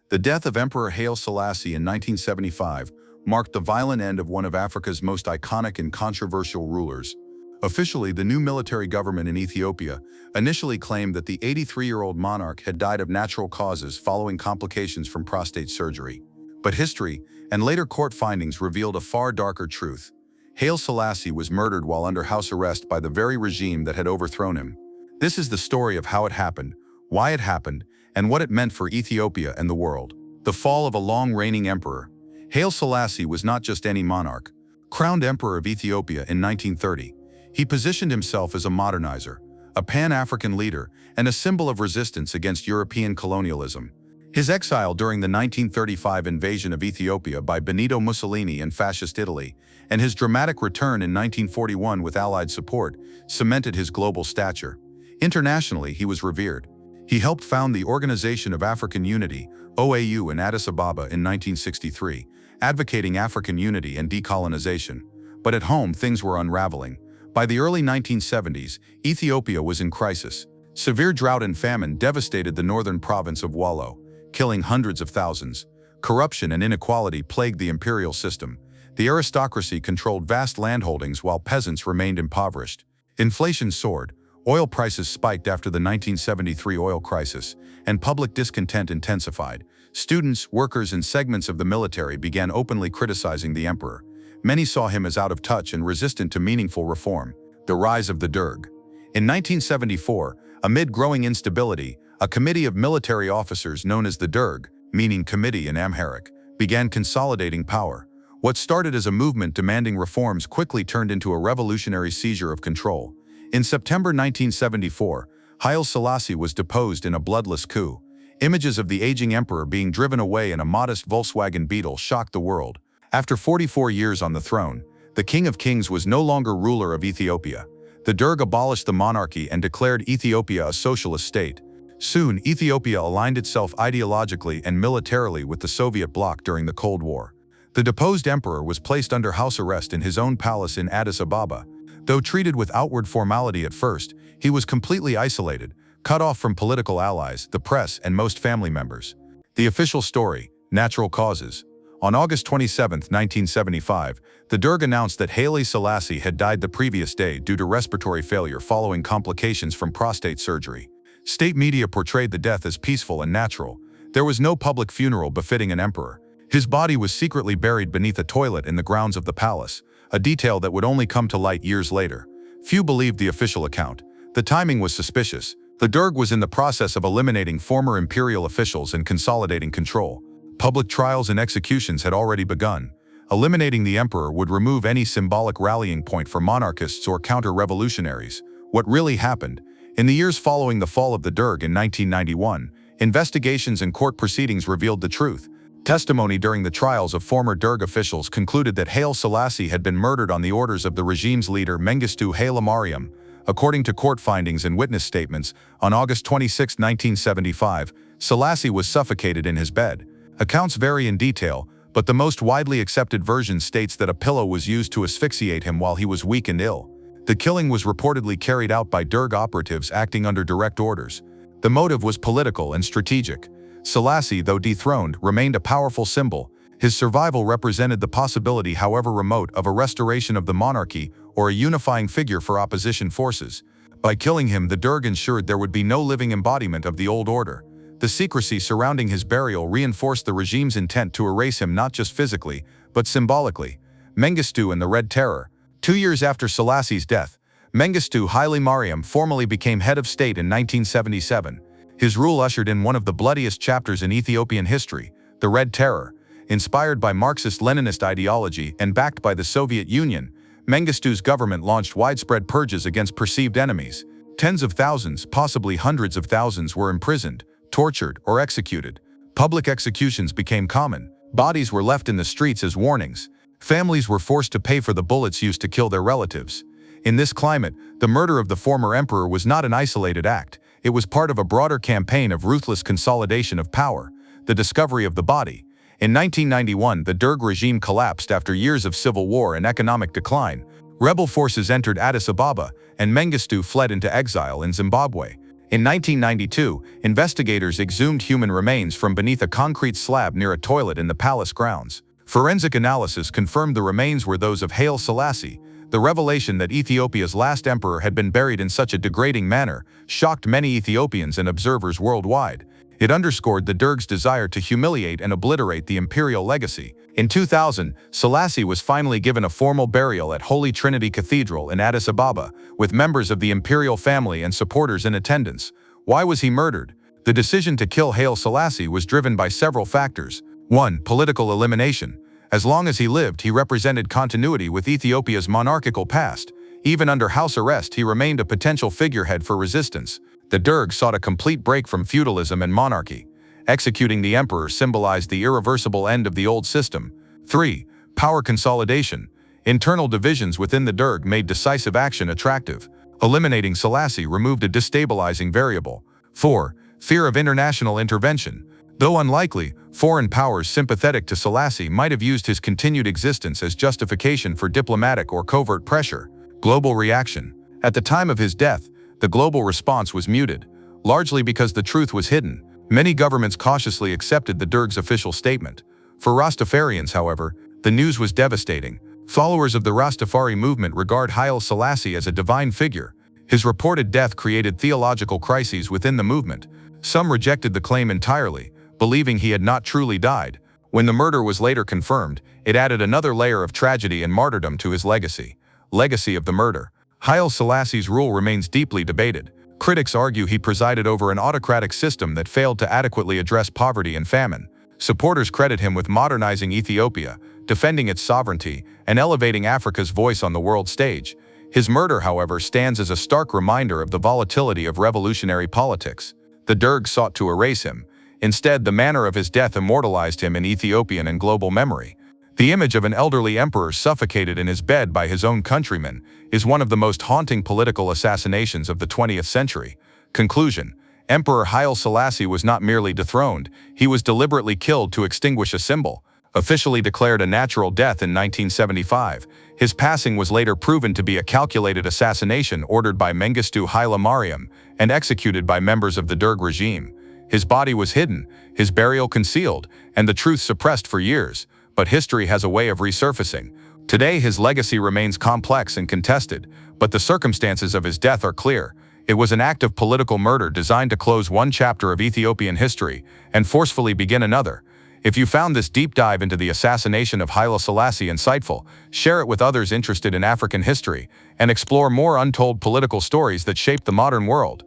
The death of Emperor Haile Selassie in 1975 marked the violent end of one of Africa's most iconic and controversial rulers. Officially, the new military government in Ethiopia initially claimed that the 83-year-old monarch had died of natural causes following complications from prostate surgery. But history and later court findings revealed a far darker truth. Haile Selassie was murdered while under house arrest by the very regime that had overthrown him. This is the story of how it happened, why it happened, and what it meant for Ethiopia and the world. The fall of a long-reigning emperor. Haile Selassie was not just any monarch. Crowned Emperor of Ethiopia in 1930, he positioned himself as a modernizer, a Pan-African leader, and a symbol of resistance against European colonialism. His exile during the 1935 invasion of Ethiopia by Benito Mussolini and Fascist Italy, and his dramatic return in 1941 with Allied support, cemented his global stature. Internationally, he was revered. He helped found the Organization of African Unity, OAU, in Addis Ababa in 1963, advocating African unity and decolonization. But at home, things were unraveling. By the early 1970s, Ethiopia was in crisis. Severe drought and famine devastated the northern province of Wallo, killing hundreds of thousands. Corruption and inequality plagued the imperial system. The aristocracy controlled vast landholdings while peasants remained impoverished. Inflation soared, oil prices spiked after the 1973 oil crisis, and public discontent intensified. Students, workers, and segments of the military began openly criticizing the emperor. Many saw him as out of touch and resistant to meaningful reform. The rise of the Derg. In 1974, amid growing instability, a committee of military officers known as the Derg, meaning committee in Amharic, began consolidating power. What started as a movement demanding reforms quickly turned into a revolutionary seizure of control. In September 1974, Haile Selassie was deposed in a bloodless coup. Images of the aging emperor being driven away in a modest Volkswagen Beetle shocked the world. After 44 years on the throne, the King of Kings was no longer ruler of Ethiopia. The Derg abolished the monarchy and declared Ethiopia a socialist state. Soon, Ethiopia aligned itself ideologically and militarily with the Soviet bloc during the Cold War. The deposed emperor was placed under house arrest in his own palace in Addis Ababa. Though treated with outward formality at first, he was completely isolated, cut off from political allies, the press, and most family members. The official story: natural causes. On August 27, 1975, the Derg announced that Haile Selassie had died the previous day due to respiratory failure following complications from prostate surgery. State media portrayed the death as peaceful and natural. There was no public funeral befitting an emperor. His body was secretly buried beneath a toilet in the grounds of the palace, a detail that would only come to light years later. Few believed the official account. The timing was suspicious. The Derg was in the process of eliminating former imperial officials and consolidating control. Public trials and executions had already begun. Eliminating the emperor would remove any symbolic rallying point for monarchists or counter-revolutionaries. What really happened? In the years following the fall of the Derg in 1991, investigations and court proceedings revealed the truth. Testimony during the trials of former Derg officials concluded that Haile Selassie had been murdered on the orders of the regime's leader Mengistu Haile Mariam. According to court findings and witness statements, on August 26, 1975, Selassie was suffocated in his bed. Accounts vary in detail, but the most widely accepted version states that a pillow was used to asphyxiate him while he was weak and ill. The killing was reportedly carried out by Derg operatives acting under direct orders. The motive was political and strategic. Selassie, though dethroned, remained a powerful symbol. His survival represented the possibility, however remote, of a restoration of the monarchy or a unifying figure for opposition forces. By killing him, the Derg ensured there would be no living embodiment of the old order. The secrecy surrounding his burial reinforced the regime's intent to erase him not just physically, but symbolically. Mengistu and the Red Terror. 2 years after Selassie's death, Mengistu Haile Mariam formally became head of state in 1977. His rule ushered in one of the bloodiest chapters in Ethiopian history, the Red Terror. Inspired by Marxist-Leninist ideology and backed by the Soviet Union, Mengistu's government launched widespread purges against perceived enemies. Tens of thousands, possibly hundreds of thousands, were imprisoned, tortured, or executed. Public executions became common. Bodies were left in the streets as warnings. Families were forced to pay for the bullets used to kill their relatives. In this climate, the murder of the former emperor was not an isolated act. It was part of a broader campaign of ruthless consolidation of power. The discovery of the body. In 1991, the Derg regime collapsed after years of civil war and economic decline. Rebel forces entered Addis Ababa, and Mengistu fled into exile in Zimbabwe. In 1992, investigators exhumed human remains from beneath a concrete slab near a toilet in the palace grounds. Forensic analysis confirmed the remains were those of Haile Selassie. The revelation that Ethiopia's last emperor had been buried in such a degrading manner shocked many Ethiopians and observers worldwide. It underscored the Derg's desire to humiliate and obliterate the imperial legacy. In 2000, Selassie was finally given a formal burial at Holy Trinity Cathedral in Addis Ababa, with members of the imperial family and supporters in attendance. Why was he murdered? The decision to kill Haile Selassie was driven by several factors. 1. Political elimination. As long as he lived, he represented continuity with Ethiopia's monarchical past. Even under house arrest, he remained a potential figurehead for resistance. The Derg sought a complete break from feudalism and monarchy. Executing the emperor symbolized the irreversible end of the old system. 3. Power consolidation. Internal divisions within the Derg made decisive action attractive. Eliminating Selassie removed a destabilizing variable. 4. Fear of international intervention. Though unlikely, foreign powers sympathetic to Selassie might have used his continued existence as justification for diplomatic or covert pressure. Global reaction. At the time of his death, the global response was muted, largely because the truth was hidden. Many governments cautiously accepted the Derg's official statement. For Rastafarians, however, the news was devastating. Followers of the Rastafari movement regard Haile Selassie as a divine figure. His reported death created theological crises within the movement. Some rejected the claim entirely, believing he had not truly died. When the murder was later confirmed, it added another layer of tragedy and martyrdom to his legacy. Legacy of the murder. Haile Selassie's rule remains deeply debated. Critics argue he presided over an autocratic system that failed to adequately address poverty and famine. Supporters credit him with modernizing Ethiopia, defending its sovereignty, and elevating Africa's voice on the world stage. His murder, however, stands as a stark reminder of the volatility of revolutionary politics. The Derg sought to erase him. Instead, the manner of his death immortalized him in Ethiopian and global memory. The image of an elderly emperor suffocated in his bed by his own countrymen is one of the most haunting political assassinations of the 20th century. Conclusion: Emperor Haile Selassie was not merely dethroned, he was deliberately killed to extinguish a symbol. Officially declared a natural death in 1975, his passing was later proven to be a calculated assassination ordered by Mengistu Haile Mariam and executed by members of the Derg regime. His body was hidden, his burial concealed, and the truth suppressed for years, but history has a way of resurfacing. Today, his legacy remains complex and contested, but the circumstances of his death are clear. It was an act of political murder designed to close one chapter of Ethiopian history and forcefully begin another. If you found this deep dive into the assassination of Haile Selassie insightful, share it with others interested in African history, and explore more untold political stories that shaped the modern world.